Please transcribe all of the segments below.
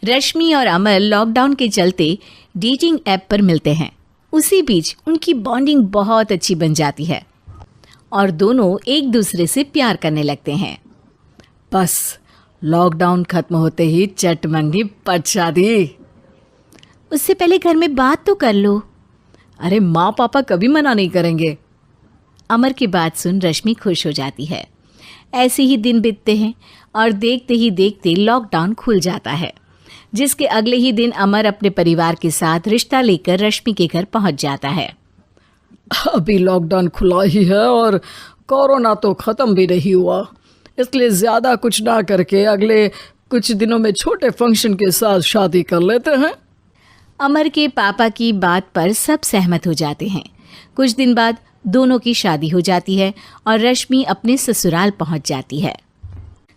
रश्मि और अमर लॉकडाउन के चलते डेटिंग ऐप पर मिलते हैं। उसी बीच उनकी बॉन्डिंग बहुत अच्छी बन जाती है और दोनों एक दूसरे से प्यार करने लगते हैं। बस लॉकडाउन खत्म होते ही चट मंगी पट शादी। उससे पहले घर में बात तो कर लो। अरे माँ पापा कभी मना नहीं करेंगे। अमर की बात सुन रश्मि खुश हो जाती है। ऐसे ही दिन बीतते हैं और देखते ही देखते लॉकडाउन खुल जाता है, जिसके अगले ही दिन अमर अपने परिवार के साथ रिश्ता लेकर रश्मि के घर पहुंच जाता है। अभी लॉकडाउन खुला ही है और कोरोना तो ख़त्म भी नहीं हुआ, इसलिए ज़्यादा कुछ ना करके अगले कुछ दिनों में छोटे फंक्शन के साथ शादी कर लेते हैं। अमर के पापा की बात पर सब सहमत हो जाते हैं। कुछ दिन बाद दोनों की शादी हो जाती है और रश्मि अपने ससुराल पहुंच जाती है।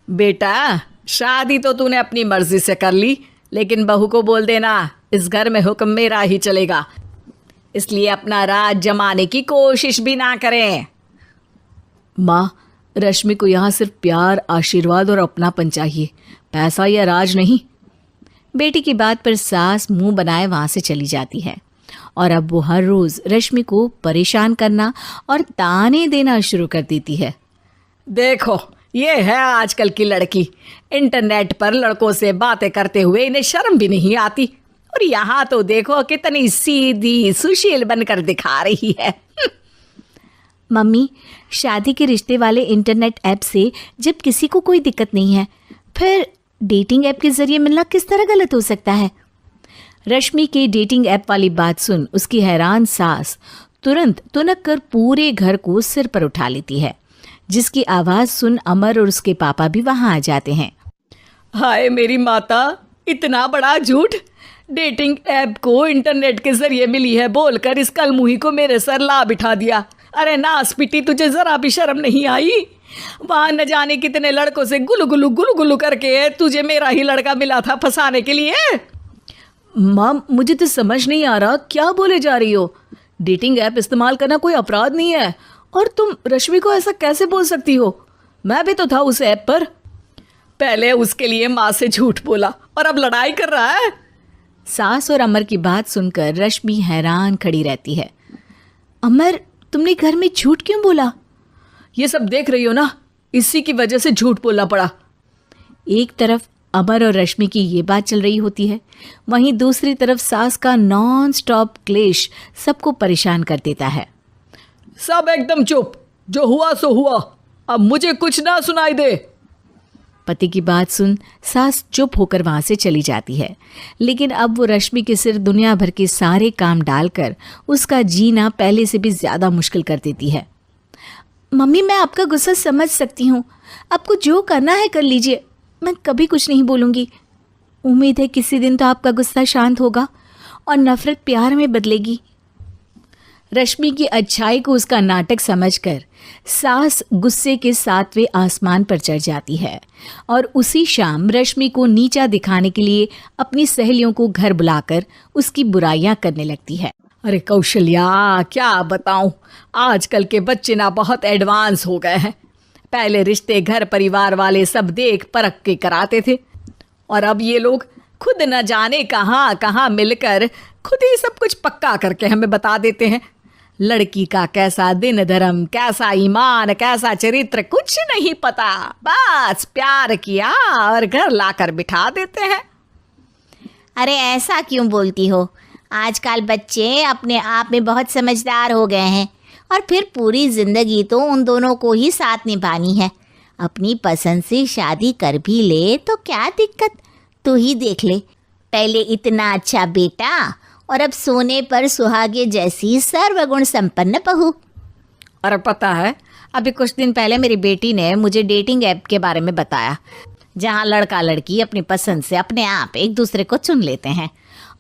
बेटा, शादी तो तूने अपनी मर्जी से कर ली, लेकिन बहू को बोल देना इस घर में हुक्म मेरा ही चलेगा, इसलिए अपना राज जमाने की कोशिश भी ना करें। माँ, रश्मि को यहाँ सिर्फ प्यार, आशीर्वाद और अपनापन चाहिए, पैसा या राज नहीं। बेटी की बात पर सास मुंह बनाए वहां से चली जाती है और अब वो हर रोज रश्मि को परेशान करना और ताने देना शुरू कर देती है। देखो, ये है आजकल की लड़की, इंटरनेट पर लड़कों से बातें करते हुए इन्हें शर्म भी नहीं आती, और यहाँ तो देखो कितनी सीधी सुशील बनकर दिखा रही है। मम्मी, शादी के रिश्ते वाले इंटरनेट ऐप से जब किसी को कोई दिक्कत नहीं है, फिर डेटिंग ऐप के जरिए मिलना किस तरह गलत हो सकता है? रश्मि के डेटिंग ऐप वाली बात सुन उसकी हैरान सास तुरंत तुनक कर पूरे घर को सिर पर उठा लेती है, जिसकी आवाज़ सुन अमर और उसके पापा भी वहाँ आ जाते हैं। हाय मेरी माता, इतना बड़ा झूठ! डेटिंग ऐप को इंटरनेट के जरिए मिली है बोलकर इस कलमुही को मेरे सर ला बिठा दिया। अरे नास पिटी, तुझे जरा भी शर्म नहीं आई? वहाँ न जाने कितने लड़कों से गुलू गुलू करके तुझे मेरा ही लड़का मिला था फंसाने के लिए। माँ, मुझे तो समझ नहीं आ रहा क्या बोले जा रही हो। डेटिंग ऐप इस्तेमाल करना कोई अपराध नहीं है, और तुम रश्मि को ऐसा कैसे बोल सकती हो? मैं भी तो था उस ऐप पर। पहले उसके लिए माँ से झूठ बोला और अब लड़ाई कर रहा है। सास और अमर की बात सुनकर रश्मि हैरान खड़ी रहती है। अमर, तुमने घर में झूठ क्यों बोला? ये सब देख रही हो ना, इसी की वजह से झूठ बोलना पड़ा। एक तरफ अमर और रश्मि की ये बात चल रही होती है, वहीं दूसरी तरफ सास का नॉन स्टॉप क्लेश सबको परेशान कर देता है। सब एकदम चुप, जो हुआ सो हुआ, अब मुझे कुछ ना सुनाई दे। पति की बात सुन सास चुप होकर वहां से चली जाती है, लेकिन अब वो रश्मि के सिर दुनिया भर के सारे काम डालकर उसका जीना पहले से भी ज्यादा मुश्किल कर देती है। मम्मी, मैं आपका गुस्सा समझ सकती हूँ, आपको जो करना है कर लीजिए, मैं कभी कुछ नहीं बोलूँगी। उम्मीद है किसी दिन तो आपका गुस्सा शांत होगा और नफरत प्यार में बदलेगी। रश्मि की अच्छाई को उसका नाटक समझकर सास गुस्से के 7वें आसमान पर चढ़ जाती है और उसी शाम रश्मि को नीचा दिखाने के लिए अपनी सहेलियों को घर बुलाकर उसकी बुराइयां करने लगती है। अरे कौशल्या, क्या बताऊं, आजकल के बच्चे ना बहुत एडवांस हो गए हैं। पहले रिश्ते घर परिवार वाले सब देख परख के कराते थे, और अब ये लोग खुद न जाने कहाँ कहाँ मिलकर खुद ही सब कुछ पक्का करके हमें बता देते हैं। लड़की का कैसा दिन धर्म, कैसा ईमान, कैसा चरित्र कुछ नहीं पता, बस प्यार किया और घर लाकर बिठा देते हैं। अरे ऐसा क्यों बोलती हो? आजकल बच्चे अपने आप में बहुत समझदार हो गए हैं, और फिर पूरी जिंदगी तो उन दोनों को ही साथ निभानी है। अपनी पसंद से शादी कर भी ले तो क्या दिक्कत? तू ही देख ले, पहले इतना अच्छा बेटा और अब सोने पर सुहागे जैसी सर्वगुण संपन्न बहू। और पता है, अभी कुछ दिन पहले मेरी बेटी ने मुझे डेटिंग ऐप के बारे में बताया, जहाँ लड़का लड़की अपनी पसंद से अपने आप एक दूसरे को चुन लेते हैं,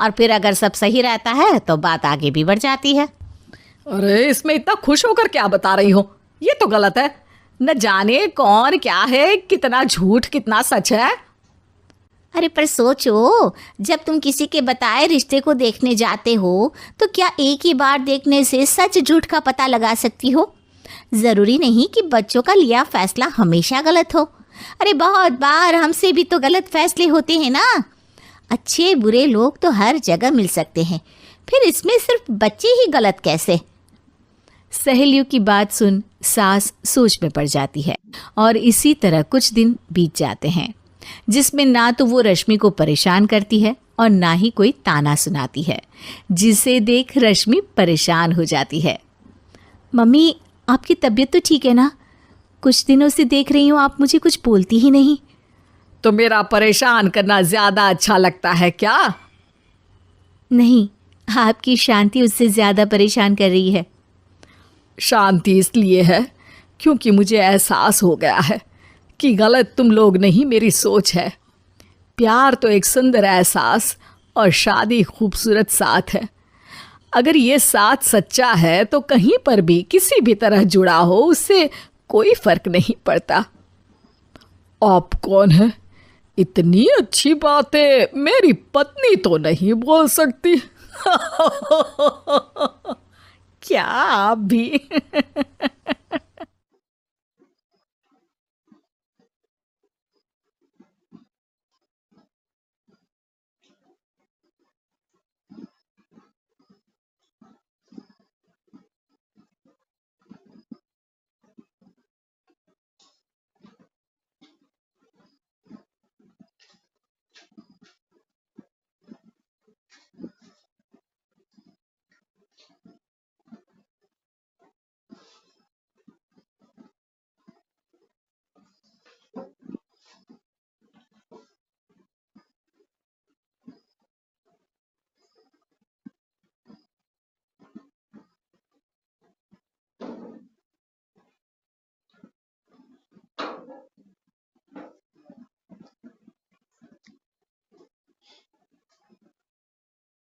और फिर अगर सब सही रहता है तो बात आगे भी बढ़ जाती है। अरे इसमें इतना खुश होकर क्या बता रही हो? ये तो गलत है। न जाने कौन क्या है, कितना झूठ कितना सच है। अरे पर सोचो, जब तुम किसी के बताए रिश्ते को देखने जाते हो तो क्या एक ही बार देखने से सच झूठ का पता लगा सकती हो? ज़रूरी नहीं कि बच्चों का लिया फैसला हमेशा गलत हो। अरे बहुत बार हमसे भी तो गलत फैसले होते हैं ना। अच्छे बुरे लोग तो हर जगह मिल सकते हैं, फिर इसमें सिर्फ बच्चे ही गलत कैसे? सहेलियों की बात सुन सास सोच में पड़ जाती है और इसी तरह कुछ दिन बीत जाते हैं, जिसमें ना तो वो रश्मि को परेशान करती है और ना ही कोई ताना सुनाती है, जिसे देख रश्मि परेशान हो जाती है। मम्मी, आपकी तबीयत तो ठीक है ना? कुछ दिनों से देख रही हूँ आप मुझे कुछ बोलती ही नहीं। तो मेरा परेशान करना ज्यादा अच्छा लगता है क्या? नहीं, आपकी शांति उससे ज्यादा परेशान कर रही है। शांति इसलिए है क्योंकि मुझे एहसास हो गया है कि गलत तुम लोग नहीं, मेरी सोच है। प्यार तो एक सुंदर एहसास और शादी खूबसूरत साथ है। अगर ये साथ सच्चा है तो कहीं पर भी किसी भी तरह जुड़ा हो, उससे कोई फर्क नहीं पड़ता। आप कौन है? इतनी अच्छी बातें मेरी पत्नी तो नहीं बोल सकती। क्या आप भी?